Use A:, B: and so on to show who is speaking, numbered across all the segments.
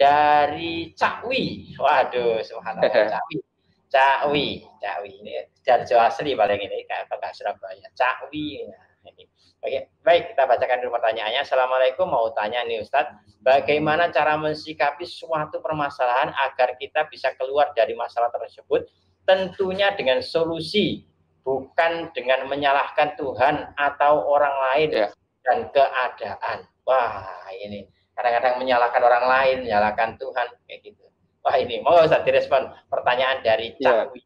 A: dari Cakwi. Waduh, subhanallah, Cakwi ini dari Jawa asli paling ini, apakah Surabaya? Cakwi. Oke, baik, kita bacakan dulu pertanyaannya. Assalamualaikum, mau tanya nih Ustadz, bagaimana cara mensikapi suatu permasalahan agar kita bisa keluar dari masalah tersebut, tentunya dengan solusi, bukan dengan menyalahkan Tuhan atau orang lain dan keadaan. Wah, ini kadang-kadang menyalahkan orang lain, menyalahkan Tuhan, kayak gitu. Wah, ini mau Ustaz direspon pertanyaan dari Cakwi.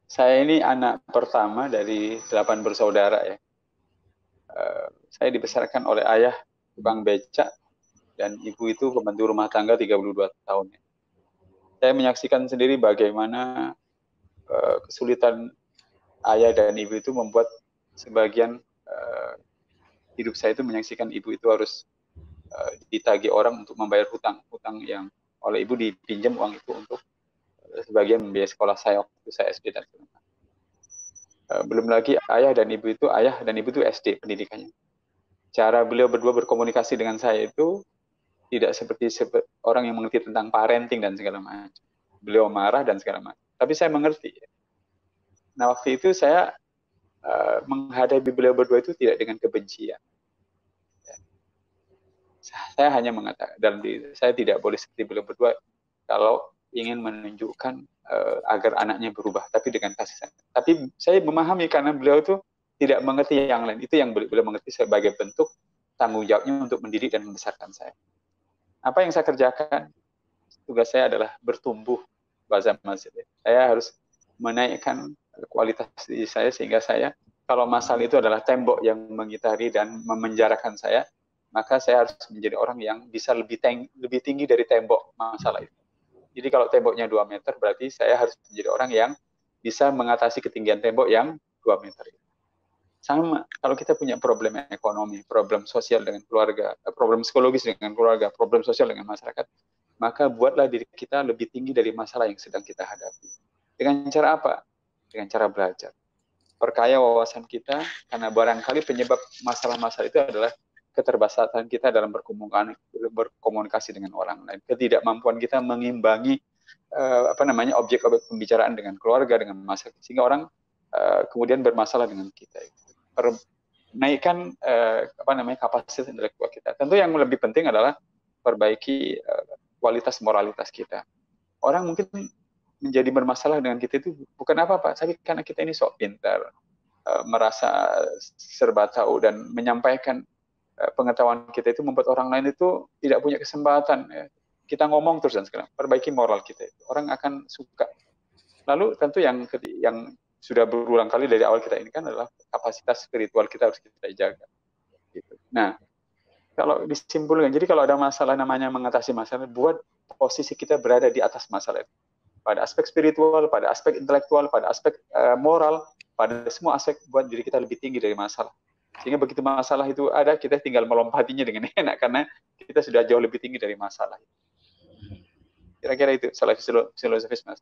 B: Saya ini anak pertama dari 8 bersaudara ya. Saya dibesarkan oleh ayah tukang becak dan ibu itu pembantu rumah tangga 32 tahun. Saya menyaksikan sendiri bagaimana kesulitan ayah dan ibu itu membuat sebagian hidup saya itu menyaksikan ibu itu harus ditagih orang untuk membayar hutang yang oleh ibu dipinjam uang itu untuk sebagian biaya sekolah saya waktu saya SD dan sebagainya. Belum lagi ayah dan ibu itu SD pendidikannya. Cara beliau berdua berkomunikasi dengan saya itu tidak seperti orang yang mengerti tentang parenting dan segala macam. Beliau marah dan segala macam. Tapi saya mengerti. Nah, waktu itu saya menghadapi beliau berdua itu tidak dengan kebencian. Saya hanya mengatakan dalam diri saya tidak boleh seperti beliau berdua kalau ingin menunjukkan agar anaknya berubah, tapi dengan kasih sayang. Tapi saya memahami karena beliau itu tidak mengerti yang lain. Itu yang beliau mengerti sebagai bentuk tanggung jawabnya untuk mendidik dan membesarkan saya. Apa yang saya kerjakan? Tugas saya adalah bertumbuh bahasa masjid. Saya harus menaikkan kualitas diri saya sehingga saya, kalau masalah itu adalah tembok yang mengitari dan memenjarakan saya, maka saya harus menjadi orang yang bisa lebih tinggi dari tembok masalah itu. Jadi kalau temboknya 2 meter, berarti saya harus menjadi orang yang bisa mengatasi ketinggian tembok yang 2 meter. Sama, kalau kita punya problem ekonomi, problem sosial dengan keluarga, problem psikologis dengan keluarga, problem sosial dengan masyarakat, maka buatlah diri kita lebih tinggi dari masalah yang sedang kita hadapi. Dengan cara apa? Dengan cara belajar. Perkaya wawasan kita, karena barangkali penyebab masalah-masalah itu adalah keterbatasan kita dalam berkomunikasi dengan orang lain, ketidakmampuan kita mengimbangi objek-objek pembicaraan dengan keluarga, dengan masyarakat, sehingga orang kemudian bermasalah dengan kita. Naikkan kapasitas intelektual kita. Tentu yang lebih penting adalah perbaiki kualitas moralitas kita. Orang mungkin menjadi bermasalah dengan kita itu bukan apa-apa, tapi karena kita ini sok pintar, merasa serba tahu dan menyampaikan pengetahuan kita itu membuat orang lain itu tidak punya kesempatan. Kita ngomong terus dan sekarang perbaiki moral kita itu, orang akan suka. Lalu tentu yang sudah berulang kali dari awal kita ini kan adalah kapasitas spiritual kita harus kita jaga. Gitu. Nah, kalau disimpulkan, jadi kalau ada masalah namanya mengatasi masalah, buat posisi kita berada di atas masalah itu. Pada aspek spiritual, pada aspek intelektual, pada aspek moral, pada semua aspek buat diri kita lebih tinggi dari masalah. Sehingga begitu masalah itu ada, kita tinggal melompatinya dengan enak karena kita sudah jauh lebih tinggi dari masalah. Kira-kira itu salah filosofis Mas.